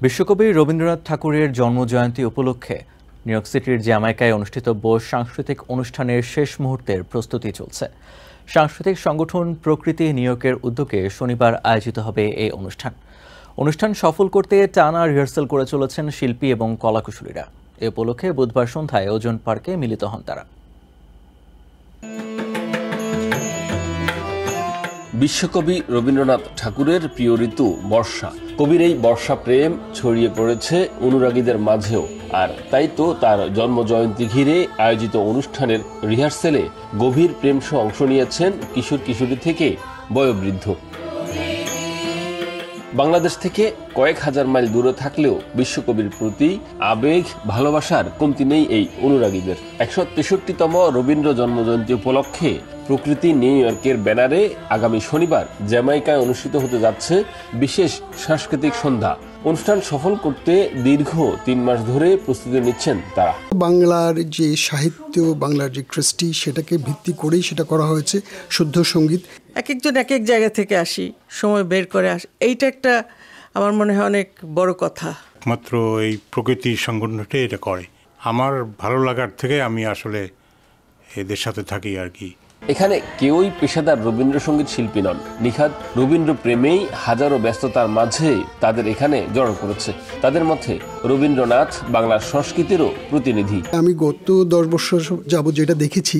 বিশ্বকবি রবীন্দ্রনাথ ঠাকুরের জন্মজয়ন্তী উপলক্ষে নিউ ইয়র্ক সিটির জ্যামাইকায় অনুষ্ঠিতব্য সাংস্কৃতিক অনুষ্ঠানের শেষ মুহূর্তের প্রস্তুতি চলছে। সাংস্কৃতিক সংগঠন প্রকৃতি নিউ ইয়র্কের উদ্যোগে শনিবার আয়োজিত হবে এই অনুষ্ঠান সফল করতে টানা রিহার্সাল করে চলেছেন শিল্পী এবং কলাকুশলীরা। এ উপলক্ষে বুধবার সন্ধ্যায় ওজন পার্কে মিলিত হন তারা। বিশ্বকবি রবীন্দ্রনাথ ঠাকুরের প্রিয় ঋতু বর্ষা। কবির এই বর্ষা প্রেম ছড়িয়ে পড়েছে অনুরাগীদের মাঝেও, আর তাই তো তার জন্মজয়ন্তী ঘিরে আয়োজিত অনুষ্ঠানের রিহার্সেলে গভীর প্রেম সহ অংশ নিয়েছেন কিশোর কিশোরী থেকে বয়োবৃদ্ধ। বাংলাদেশ থেকে কয়েক হাজার মাইল দূরে থাকলেও বিশ্বকবির প্রতি আবেগ ভালোবাসার কমতি নেই এই অনুরাগীদের। ১৬৩তম রবীন্দ্র জন্মজয়ন্তী উপলক্ষে প্রকৃতি নিউ ইয়র্কের ব্যানারে আগামী শনিবার জ্যামাইকায় অনুষ্ঠিত হতে যাচ্ছে বিশেষ সাংস্কৃতিক সন্ধ্যা। অনুষ্ঠান সফল করতে দীর্ঘ ৩ মাস ধরে প্রস্তুতি নিচ্ছেন তারা। বাংলার যে সাহিত্য, বাংলার যে কৃষ্টি, সেটাকে ভিত্তি করেই সেটা করা হয়েছে। শুদ্ধ সঙ্গীত, এক একজন এক এক জায়গা থেকে আসি, সময় বের করে আসি, এইটা একটা আমার মনে হয় অনেক বড় কথা। মাত্র এই প্রকৃতি সংগঠনটা এটা করে। আমার ভালো লাগার থেকে আমি আসলে এদের সাথে থাকি আর কি। এখানে কেউই পেশাদার রবীন্দ্রসঙ্গীত শিল্পী নন। নিখাদ রবীন্দ্র প্রেমেই হাজারো ব্যস্ততার মাঝে তাদের এখানে জড়ো করেছে। তাদের মধ্যে রবীন্দ্রনাথ বাংলার সংস্কৃতিরও প্রতিনিধি। আমি গত 10 বছর যাবত যেটা দেখেছি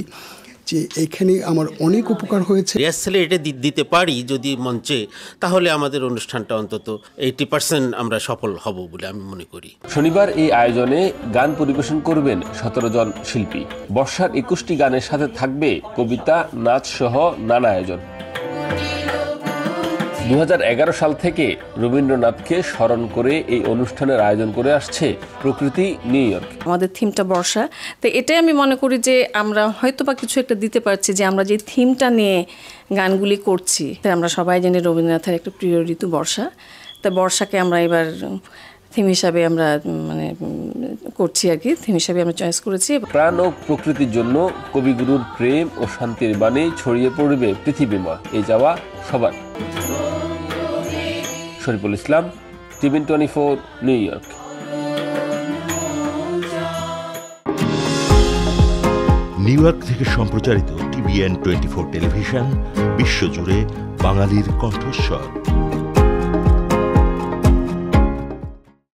যে এখানে আমার অনেক উপকার হয়েছে। রিহার্সালে এটা দিতে পারি যদি মঞ্চে, তাহলে আমাদের অনুষ্ঠানটা অন্তত 80% আমরা সফল হব বলে আমি মনে করি। শনিবার এই আয়োজনে গান পরিবেশন করবেন 17 জন শিল্পী। বর্ষার 21টি গানের সাথে থাকবে কবিতা, নাচ সহ নানা আয়োজন। 2011 সাল থেকে রবীন্দ্রনাথকে স্মরণ করে এই অনুষ্ঠানের আয়োজন করে আসছে প্রকৃতি নিউ ইয়র্ক। আমাদের থিমটা বর্ষা, তো এটাই আমি মনে করি যে আমরা হয়তো বা কিছু একটা দিতে পারছি, যে আমরা যে থিমটা নিয়ে গানগুলি করছি, আমরা সবাই জানি রবীন্দ্রনাথের একটা প্রিয় ঋতু বর্ষা। তা বর্ষাকে আমরা এবার থিম হিসাবে আমরা করছি আর কি, থিম হিসাবে আমরা চয়েস করেছি। প্রাণ ও প্রকৃতির জন্য কবিগুরুর প্রেম ও শান্তির বাণী ছড়িয়ে পড়বে পৃথিবীময়, এই যাওয়া সবার। Shariful Islam, TVN 24, New York. New York থেকে সম্প্রচারিত টিভিএন 24 টেলিভিশন বিশ্বজুড়ে বাঙালির কণ্ঠস্বর।